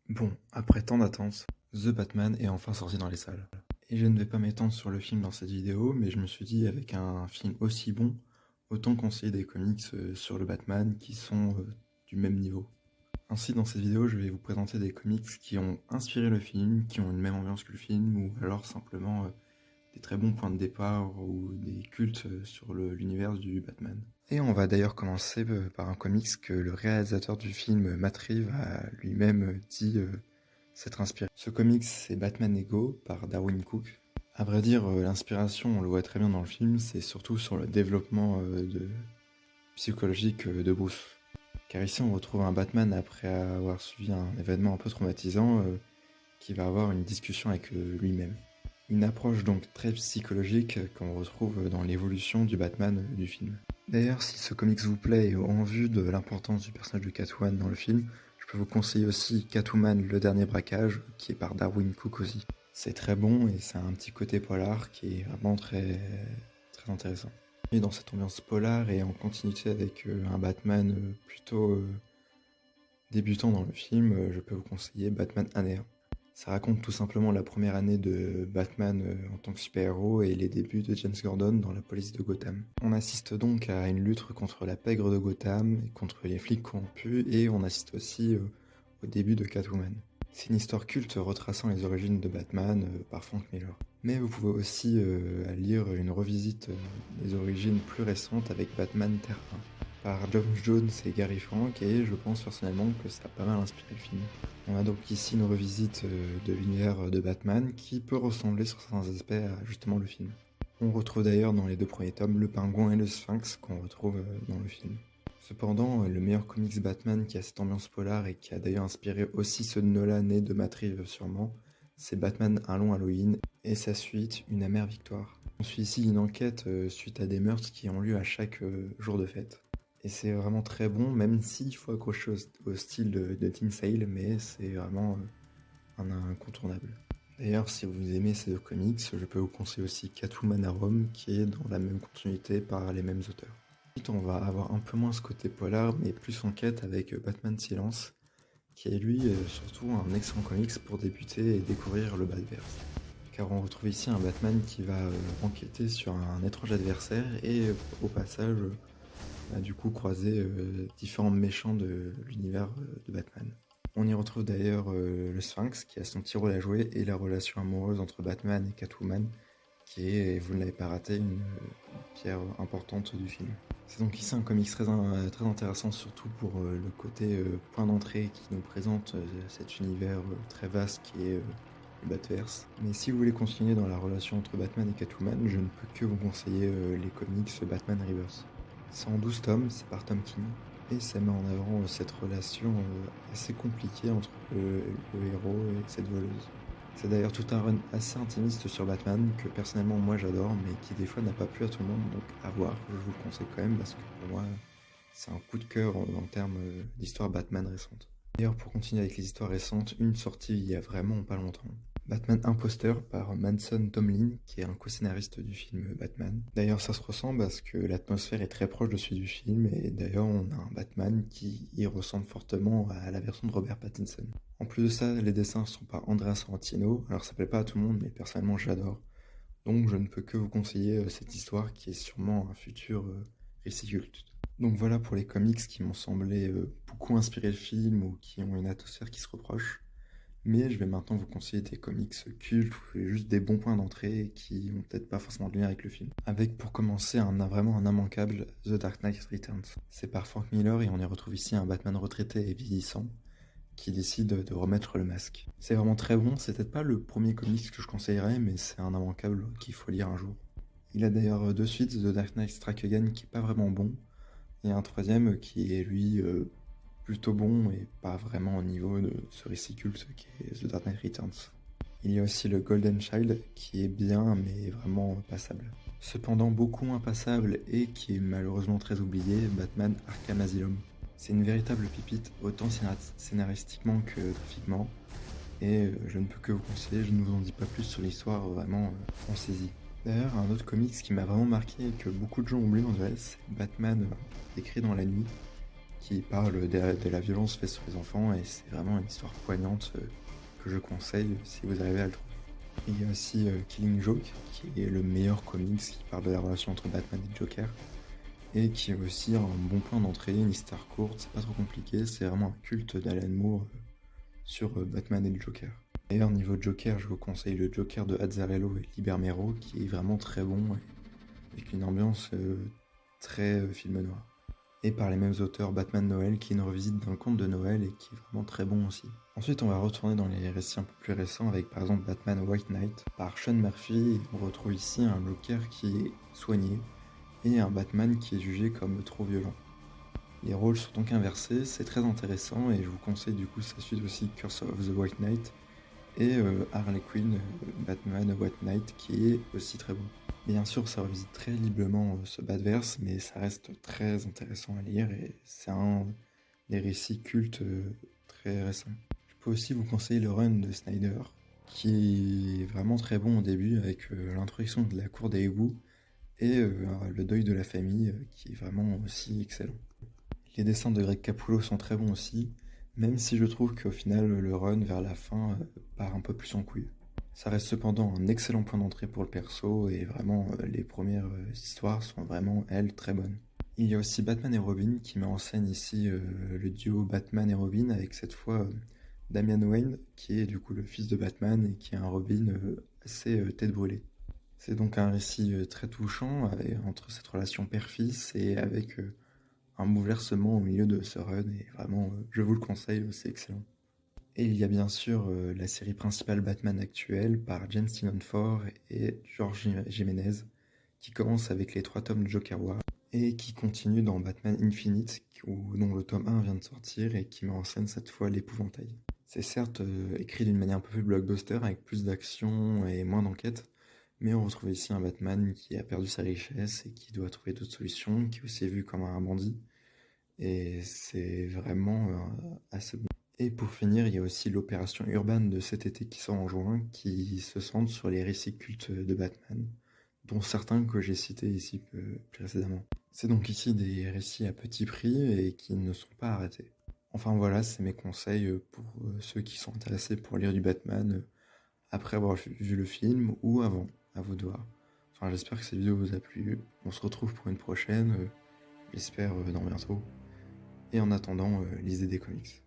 Bon, après tant d'attente, The Batman est enfin sorti dans les salles. Et je ne vais pas m'étendre sur le film dans cette vidéo, mais je me suis dit avec un film aussi bon, autant conseiller des comics sur le Batman qui sont du même niveau. Ainsi, dans cette vidéo, je vais vous présenter des comics qui ont inspiré le film, qui ont une même ambiance que le film, ou alors simplement des très bons points de départ ou des cultes sur l'univers du Batman. Et on va d'ailleurs commencer par un comics que le réalisateur du film Matt Reeves a lui-même dit s'être inspiré. Ce comics, c'est Batman Ego par Darwyn Cook. À vrai dire, l'inspiration, on le voit très bien dans le film, c'est surtout sur le développement psychologique de Bruce. Car ici, on retrouve un Batman après avoir suivi un événement un peu traumatisant qui va avoir une discussion avec lui-même. Une approche donc très psychologique qu'on retrouve dans l'évolution du Batman du film. D'ailleurs, si ce comics vous plaît et en vue de l'importance du personnage de Catwoman dans le film, je peux vous conseiller aussi Catwoman le dernier braquage, qui est par Darwyn Cook aussi. C'est très bon et c'est un petit côté polar qui est vraiment très, très intéressant. Et dans cette ambiance polar et en continuité avec un Batman plutôt débutant dans le film, je peux vous conseiller Batman Année 1. Ça raconte tout simplement la première année de Batman en tant que super-héros et les débuts de James Gordon dans la police de Gotham. On assiste donc à une lutte contre la pègre de Gotham, et contre les flics corrompus, et on assiste aussi au début de Catwoman. C'est une histoire culte retraçant les origines de Batman par Frank Miller. Mais vous pouvez aussi lire une revisite des origines plus récentes avec Batman Terre 1 par Geoff Johns et Gary Frank, et je pense personnellement que ça a pas mal inspiré le film. On a donc ici une revisite de l'univers de Batman qui peut ressembler sur certains aspects à justement le film. On retrouve d'ailleurs dans les deux premiers tomes le pingouin et le sphinx qu'on retrouve dans le film. Cependant, le meilleur comics Batman qui a cette ambiance polar et qui a d'ailleurs inspiré aussi ceux de Nolan et de Matt Reeves sûrement, c'est Batman Un long Halloween et sa suite Une amère victoire. On suit ici une enquête suite à des meurtres qui ont lieu à chaque jour de fête. Et c'est vraiment très bon, même s'il faut accrocher au style de Tim Sale, mais c'est vraiment un incontournable. D'ailleurs, si vous aimez ces deux comics, je peux vous conseiller aussi Catwoman à Rome, qui est dans la même continuité par les mêmes auteurs. Ensuite, on va avoir un peu moins ce côté polar, mais plus enquête avec Batman Silence, qui est lui surtout un excellent comics pour débuter et découvrir le Batverse. Car on retrouve ici un Batman qui va enquêter sur un étrange adversaire et au passage a du coup croisé différents méchants de l'univers de Batman. On y retrouve d'ailleurs le Sphinx qui a son petit rôle à jouer et la relation amoureuse entre Batman et Catwoman qui est, vous ne l'avez pas raté, une pierre importante du film. C'est donc ici un comics très intéressant, surtout pour le côté point d'entrée qui nous présente cet univers très vaste qui est le Batverse. Mais si vous voulez continuer dans la relation entre Batman et Catwoman, je ne peux que vous conseiller les comics Batman Rebirth. C'est en 12 tomes, c'est par Tom King, et ça met en avant cette relation assez compliquée entre le héros et cette voleuse. C'est d'ailleurs tout un run assez intimiste sur Batman que personnellement moi j'adore, mais qui des fois n'a pas plu à tout le monde, donc à voir, je vous le conseille quand même parce que pour moi c'est un coup de cœur en termes d'histoire Batman récente. D'ailleurs pour continuer avec les histoires récentes, une sortie il y a vraiment pas longtemps. Batman Imposteur par Manson Tomlin, qui est un co-scénariste du film Batman. D'ailleurs, ça se ressent parce que l'atmosphère est très proche de celui du film, et d'ailleurs, on a un Batman qui y ressemble fortement à la version de Robert Pattinson. En plus de ça, les dessins sont par Andrea Sorrentino, alors ça plaît pas à tout le monde, mais personnellement, j'adore. Donc, je ne peux que vous conseiller cette histoire qui est sûrement un futur récit culte. Donc voilà pour les comics qui m'ont semblé beaucoup inspirer le film ou qui ont une atmosphère qui se reproche. Mais je vais maintenant vous conseiller des comics cultes ou juste des bons points d'entrée qui n'ont peut-être pas forcément de lien avec le film. Avec pour commencer vraiment un immanquable The Dark Knight Returns. C'est par Frank Miller et on y retrouve ici un Batman retraité et vieillissant qui décide de remettre le masque. C'est vraiment très bon, c'est peut-être pas le premier comics que je conseillerais, mais c'est un immanquable qu'il faut lire un jour. Il a d'ailleurs deux suites, The Dark Knight Strike Again qui est pas vraiment bon, et un troisième qui est lui plutôt bon et pas vraiment au niveau de ce récit culte qui est The Dark Knight Returns. Il y a aussi le Golden Child qui est bien mais vraiment passable. Cependant beaucoup moins passable et qui est malheureusement très oublié, Batman Arkham Asylum. C'est une véritable pépite autant scénaristiquement que graphiquement et je ne peux que vous conseiller, je ne vous en dis pas plus sur l'histoire, vraiment en saisie. D'ailleurs un autre comics qui m'a vraiment marqué et que beaucoup de gens oublient on dirait, c'est Batman écrit dans la nuit, qui parle de la violence faite sur les enfants, et c'est vraiment une histoire poignante que je conseille si vous arrivez à le trouver. Il y a aussi Killing Joke, qui est le meilleur comics qui parle de la relation entre Batman et Joker, et qui est aussi un bon point d'entrée, une histoire courte, c'est pas trop compliqué, c'est vraiment un culte d'Alan Moore sur Batman et le Joker. D'ailleurs, niveau Joker, je vous conseille le Joker de Azzarello et Libermero, qui est vraiment très bon, avec une ambiance très film noir. Et par les mêmes auteurs, Batman Noël, qui est une revisite d'un conte de Noël et qui est vraiment très bon aussi. Ensuite, on va retourner dans les récits un peu plus récents avec par exemple Batman White Knight par Sean Murphy, et on retrouve ici un Joker qui est soigné et un Batman qui est jugé comme trop violent. Les rôles sont donc inversés, c'est très intéressant et je vous conseille du coup sa suite aussi Curse of the White Knight et Harley Quinn, Batman White Knight, qui est aussi très bon. Bien sûr, ça revisite très librement ce Batverse, mais ça reste très intéressant à lire et c'est un des récits cultes très récents. Je peux aussi vous conseiller le run de Snyder, qui est vraiment très bon au début avec l'introduction de la cour des égouts et le deuil de la famille, qui est vraiment aussi excellent. Les dessins de Greg Capullo sont très bons aussi, même si je trouve qu'au final le run vers la fin part un peu plus en couille. Ça reste cependant un excellent point d'entrée pour le perso et vraiment les premières histoires sont vraiment, elles, très bonnes. Il y a aussi Batman et Robin qui met en scène ici le duo Batman et Robin avec cette fois Damian Wayne qui est du coup le fils de Batman et qui est un Robin assez tête brûlée. C'est donc un récit très touchant entre cette relation père-fils et avec un bouleversement au milieu de ce run et vraiment je vous le conseille, c'est excellent. Et il y a bien sûr la série principale Batman actuelle par Jen Steinfort et George Jiménez qui commence avec les 3 tomes de Joker War et qui continue dans Batman Infinite dont le tome 1 vient de sortir et qui met en scène cette fois l'épouvantail. C'est certes écrit d'une manière un peu plus blockbuster avec plus d'action et moins d'enquête, mais on retrouve ici un Batman qui a perdu sa richesse et qui doit trouver d'autres solutions, qui est aussi vu comme un bandit. Et c'est vraiment assez bon. Et pour finir, il y a aussi l'opération urbaine de cet été qui sort en juin, qui se centre sur les récits cultes de Batman, dont certains que j'ai cités ici précédemment. C'est donc ici des récits à petit prix et qui ne sont pas arrêtés. Enfin voilà, c'est mes conseils pour ceux qui sont intéressés pour lire du Batman après avoir vu le film ou avant, à vous de voir. Enfin, j'espère que cette vidéo vous a plu. On se retrouve pour une prochaine, j'espère dans bientôt. Et en attendant, lisez des comics.